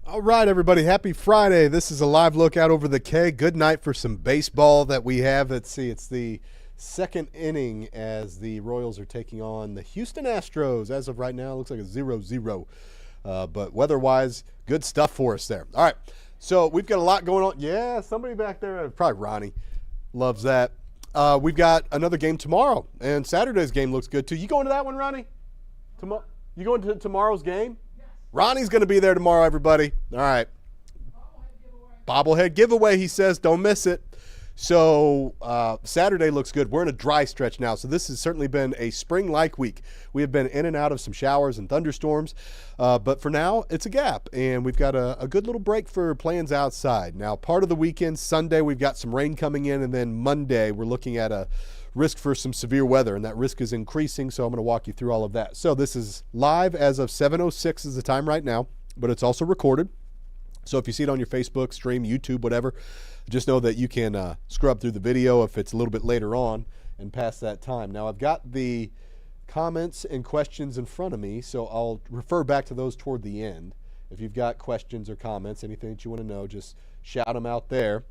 All right, everybody. Happy Friday. This is a live look out over the K. Good night for some baseball that we have. Let's see. It's the second inning as the Royals are taking on the Houston Astros. As of right now, it looks like a 0-0. But weather-wise, good stuff for us there. All right. So we've got a lot going on. Yeah, somebody back there, probably Ronnie, loves that. We've got another game tomorrow, and Saturday's game looks good too. You going to that one, Ronnie? You going to tomorrow's game? Ronnie's going to be there tomorrow, everybody. All right. Bobblehead giveaway, he says. Don't miss it. So Saturday looks good. We're in a dry stretch now, so this has certainly been a spring-like week. We have been in and out of some showers and thunderstorms, but for now, it's a gap, and we've got a good little break for plans outside. Now, part of the weekend, Sunday, we've got some rain coming in, and then Monday, we're looking at a risk for some severe weather, and that risk is increasing, so I'm going to walk you through all of that. So this is live as of 7:06 is the time right now, but it's also recorded. So if you see it on your Facebook, stream, YouTube, whatever, just know that you can scrub through the video if it's a little bit later on and past that time. Now, I've got the comments and questions in front of me, so I'll refer back to those toward the end. If you've got questions or comments, anything that you want to know, just shout them out there.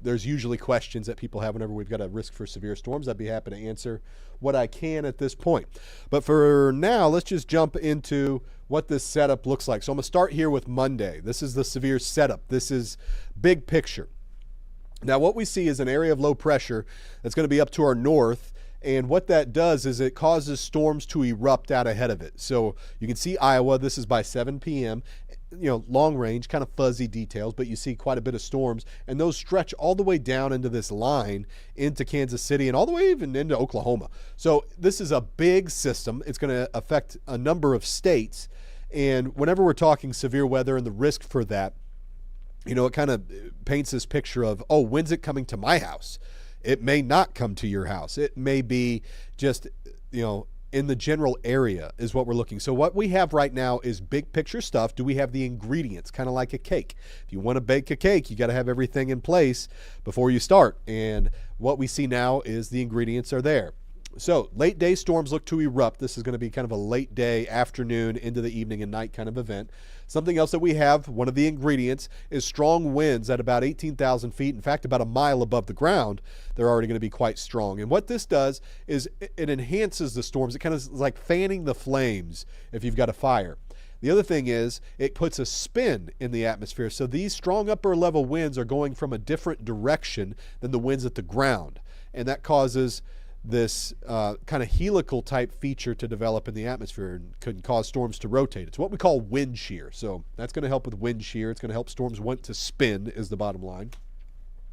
There's usually questions that people have whenever we've got a risk for severe storms. I'd be happy to answer what I can at this point. But for now, let's just jump into what this setup looks like. So I'm going to start here with Monday. This is the severe setup. This is big picture. Now, what we see is an area of low pressure that's going to be up to our north. And what that does is it causes storms to erupt out ahead of it. So you can see Iowa, this is by 7 p.m., long range, kind of fuzzy details, but you see quite a bit of storms. And those stretch all the way down into this line into Kansas City and all the way even into Oklahoma. So this is a big system. It's going to affect a number of states. And whenever we're talking severe weather and the risk for that, it kind of paints this picture of, oh, when's it coming to my house? It may not come to your house. It may be just, in the general area is what we're looking. So what we have right now is big picture stuff. Do we have the ingredients? Kind of like a cake. If you want to bake a cake, you got to have everything in place before you start. And what we see now is the ingredients are there. So late day storms look to erupt. This is going to be kind of a late day, afternoon, into the evening and night kind of event. Something else that we have, one of the ingredients, is strong winds at about 18,000 feet. In fact, about a mile above the ground, they're already going to be quite strong. And what this does is it enhances the storms. It kind of is like fanning the flames if you've got a fire. The other thing is it puts a spin in the atmosphere. So these strong upper level winds are going from a different direction than the winds at the ground. And that causes this kind of helical type feature to develop in the atmosphere and could cause storms to rotate. It's what we call wind shear. So that's going to help with wind shear. It's going to help storms want to spin is the bottom line.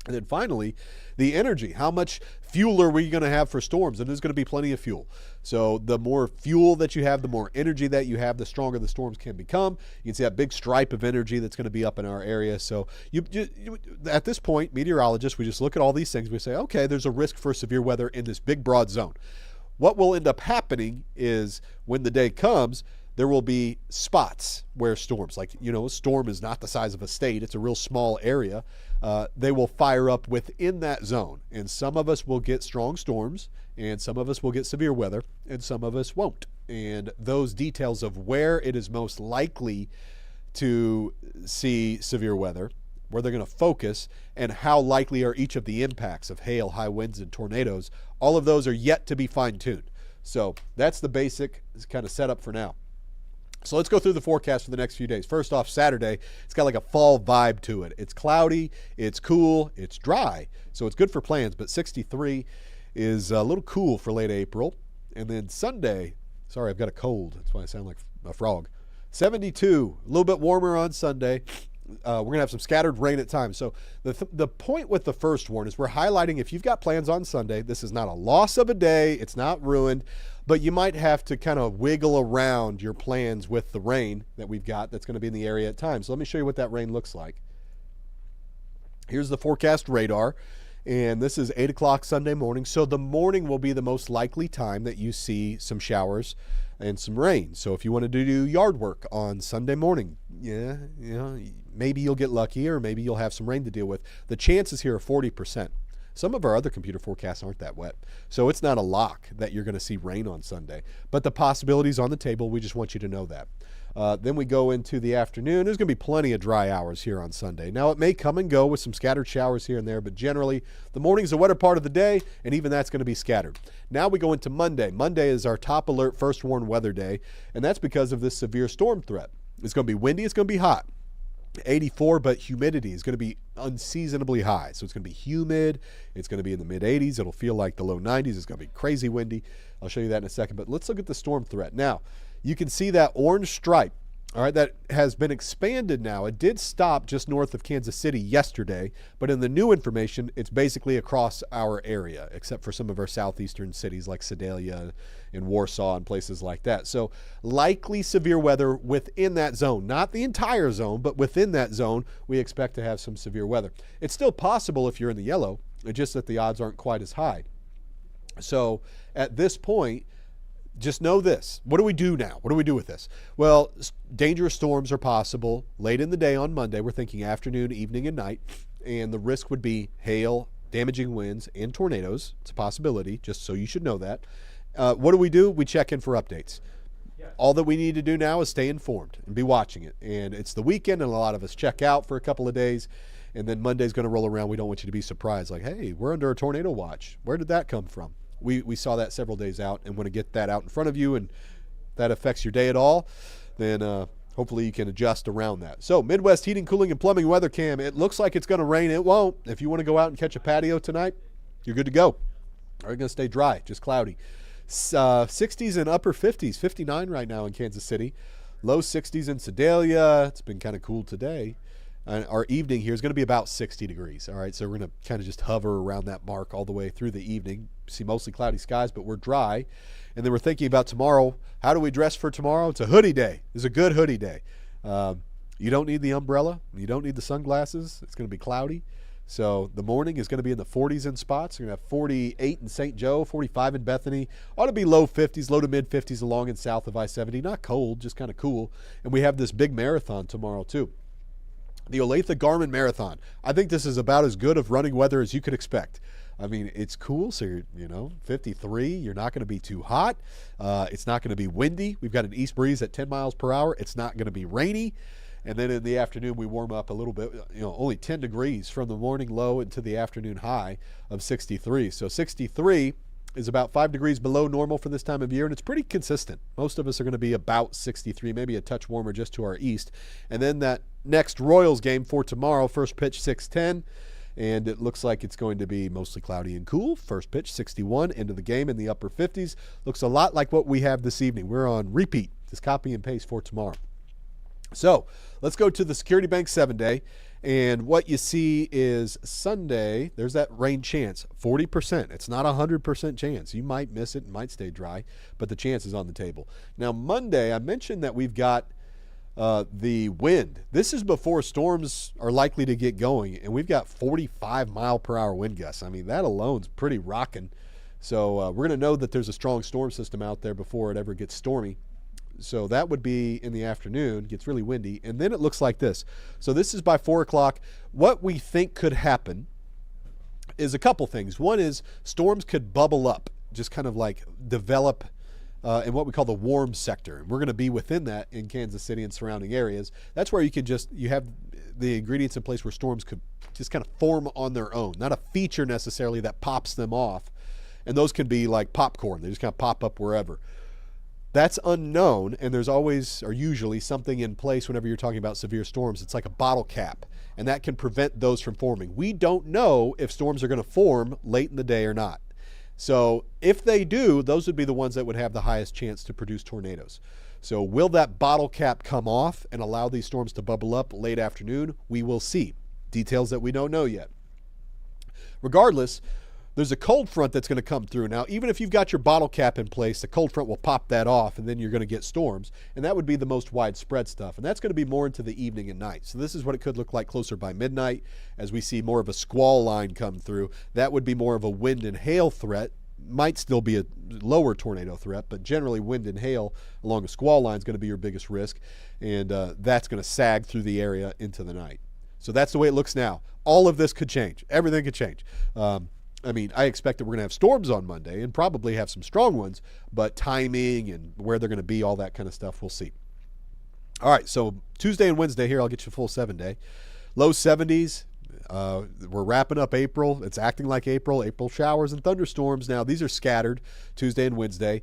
And then finally, the energy. How much fuel are we going to have for storms? And there's going to be plenty of fuel. So the more fuel that you have, the more energy that you have, the stronger the storms can become. You can see that big stripe of energy that's going to be up in our area. So you, at this point, meteorologists, we just look at all these things. We say, okay, there's a risk for severe weather in this big broad zone. What will end up happening is when the day comes, there will be spots where storms, like, a storm is not the size of a state. It's a real small area. They will fire up within that zone. And some of us will get strong storms, and some of us will get severe weather, and some of us won't. And those details of where it is most likely to see severe weather, where they're going to focus, and how likely are each of the impacts of hail, high winds, and tornadoes, all of those are yet to be fine-tuned. So that's the basic kind of setup for now. So let's go through the forecast for the next few days. First off, Saturday, it's got like a fall vibe to it. It's cloudy, it's cool, it's dry. So it's good for plans, but 63 is a little cool for late April. And then Sunday, sorry, I've got a cold. That's why I sound like a frog. 72, a little bit warmer on Sunday. We're going to have some scattered rain at times. So the point with the first warn is we're highlighting if you've got plans on Sunday, this is not a loss of a day. It's not ruined. But you might have to kind of wiggle around your plans with the rain that we've got that's going to be in the area at times. So let me show you what that rain looks like. Here's the forecast radar, and this is 8 o'clock Sunday morning. So the morning will be the most likely time that you see some showers and some rain. So if you want to do yard work on Sunday morning, maybe you'll get lucky or maybe you'll have some rain to deal with. The chances here are 40%. Some of our other computer forecasts aren't that wet. So it's not a lock that you're going to see rain on Sunday. But the possibility's on the table. We just want you to know that. Then we go into the afternoon. There's going to be plenty of dry hours here on Sunday. Now, it may come and go with some scattered showers here and there, but generally, the morning's the wetter part of the day, and even that's going to be scattered. Now we go into Monday. Monday is our top alert, first warned weather day, and that's because of this severe storm threat. It's going to be windy. It's going to be hot. 84, but humidity is going to be unseasonably high. So it's going to be humid. It's going to be in the mid-80s. It'll feel like the low 90s. It's going to be crazy windy. I'll show you that in a second. But let's look at the storm threat. Now, you can see that orange stripe, all right, that has been expanded now. It did stop just north of Kansas City yesterday, but in the new information, it's basically across our area, except for some of our southeastern cities like Sedalia and Warsaw and places like that. So likely severe weather within that zone, not the entire zone, but within that zone, we expect to have some severe weather. It's still possible if you're in the yellow, it's just that the odds aren't quite as high. So at this point, just know this. What do we do now? What do we do with this? Well, dangerous storms are possible late in the day on Monday. We're thinking afternoon, evening, and night. And the risk would be hail, damaging winds, and tornadoes. It's a possibility, just so you should know that. What do? We check in for updates. All that we need to do now is stay informed and be watching it. And it's the weekend, and a lot of us check out for a couple of days. And then Monday's going to roll around. We don't want you to be surprised. Like, hey, we're under a tornado watch. Where did that come from? We saw that several days out, and want to get that out in front of you, and that affects your day at all, then hopefully you can adjust around that. So Midwest Heating, Cooling, and Plumbing weather cam. It looks like it's going to rain. It won't. If you want to go out and catch a patio tonight, you're good to go. Are you going to stay dry, just cloudy. 60s and upper 50s, 59 right now in Kansas City. Low 60s in Sedalia. It's been kind of cool today. Our evening here is going to be about 60 degrees. All right, so we're going to kind of just hover around that mark all the way through the evening. See mostly cloudy skies, but we're dry. And then we're thinking about tomorrow. How do we dress for tomorrow? It's a hoodie day. It's a good hoodie day. You don't need the umbrella. You don't need the sunglasses. It's going to be cloudy. So the morning is going to be in the 40s in spots. You're going to have 48 in St. Joe, 45 in Bethany. Ought to be low 50s, low to mid 50s along and south of I-70. Not cold, just kind of cool. And we have this big marathon tomorrow too. The Olathe Garmin Marathon. I think this is about as good of running weather as you could expect. I mean, it's cool. So you're, 53. You're not going to be too hot. It's not going to be windy. We've got an east breeze at 10 miles per hour. It's not going to be rainy. And then in the afternoon, we warm up a little bit, only 10 degrees from the morning low into the afternoon high of 63. So 63 is about 5 degrees below normal for this time of year, and it's pretty consistent. Most of us are going to be about 63, maybe a touch warmer just to our east. And then that next Royals game for tomorrow, first pitch 6:10, and it looks like it's going to be mostly cloudy and cool. First pitch 61, end of the game in the upper 50s. Looks a lot like what we have this evening. We're on repeat, just copy and paste for tomorrow. So let's go to the Security Bank 7-day. And what you see is Sunday, there's that rain chance, 40%. It's not a 100% chance. You might miss it, might stay dry, but the chance is on the table. Now, Monday, I mentioned that we've got the wind. This is before storms are likely to get going, and we've got 45-mile-per-hour wind gusts. I mean, that alone's pretty rocking. So we're going to know that there's a strong storm system out there before it ever gets stormy. So that would be in the afternoon, gets really windy, and then it looks like this. So this is by 4 o'clock. What we think could happen is a couple things. One is storms could bubble up, just kind of like develop in what we call the warm sector. And we're going to be within that in Kansas City and surrounding areas. That's where you have the ingredients in place where storms could just kind of form on their own, not a feature necessarily that pops them off. And those can be like popcorn. They just kind of pop up wherever. That's unknown, and there's always or usually something in place whenever you're talking about severe storms. It's like a bottle cap, and that can prevent those from forming. We don't know if storms are going to form late in the day or not. So if they do, those would be the ones that would have the highest chance to produce tornadoes. So will that bottle cap come off and allow these storms to bubble up late afternoon? We will see. Details that we don't know yet. Regardless, there's a cold front that's going to come through. Now, even if you've got your bottle cap in place, the cold front will pop that off, and then you're going to get storms. And that would be the most widespread stuff. And that's going to be more into the evening and night. So this is what it could look like closer by midnight as we see more of a squall line come through. That would be more of a wind and hail threat. Might still be a lower tornado threat, but generally wind and hail along a squall line is going to be your biggest risk. And that's going to sag through the area into the night. So that's the way it looks now. All of this could change. Everything could change. I mean, I expect that we're going to have storms on Monday and probably have some strong ones, but timing and where they're going to be, all that kind of stuff, we'll see. All right, so Tuesday and Wednesday here, I'll get you a full 7-day. Low 70s. We're wrapping up April. It's acting like April. April showers and thunderstorms. Now, these are scattered Tuesday and Wednesday.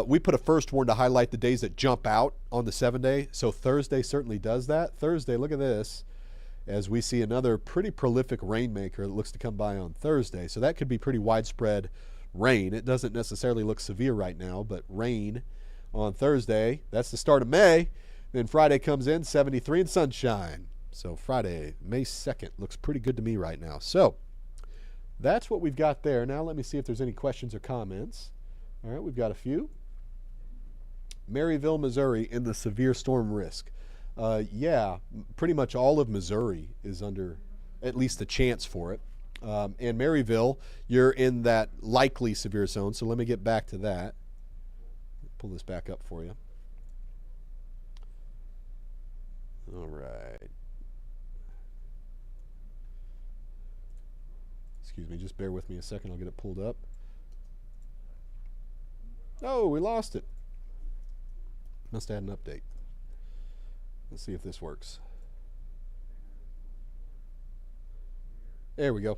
We put a first one to highlight the days that jump out on the 7-day. So Thursday certainly does that. Thursday, look at this, as we see another pretty prolific rainmaker that looks to come by on Thursday. So that could be pretty widespread rain. It doesn't necessarily look severe right now, but rain on Thursday. That's the start of May. Then Friday comes in, 73 and sunshine. So Friday, May 2nd, looks pretty good to me right now. So that's what we've got there. Now let me see if there's any questions or comments. All right, we've got a few. Maryville, Missouri, in the severe storm risk. Yeah, pretty much all of Missouri is under at least a chance for it. And Maryville, you're in that likely severe zone. So let me get back to that. Pull this back up for you. All right. Excuse me, just bear with me a second. I'll get it pulled up. Oh, we lost it. Must have had an update. Let's see if this works. There we go.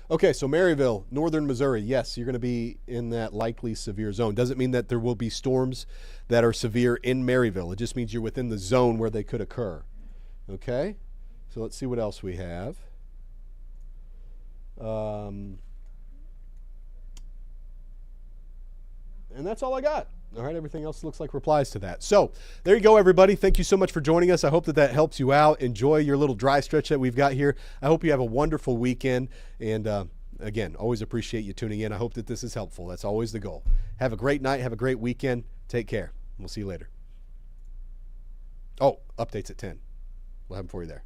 Okay, so Maryville, northern Missouri. Yes, you're going to be in that likely severe zone. Doesn't mean that there will be storms that are severe in Maryville. It just means you're within the zone where they could occur. Okay, so let's see what else we have. And that's all I got. All right, everything else looks like replies to that. So there you go, everybody. Thank you so much for joining us. I hope that helps you out. Enjoy your little dry stretch that we've got here. I hope you have a wonderful weekend. And again, always appreciate you tuning in. I hope that this is helpful. That's always the goal. Have a great night. Have a great weekend. Take care. We'll see you later. Oh, updates at 10. We'll have them for you there.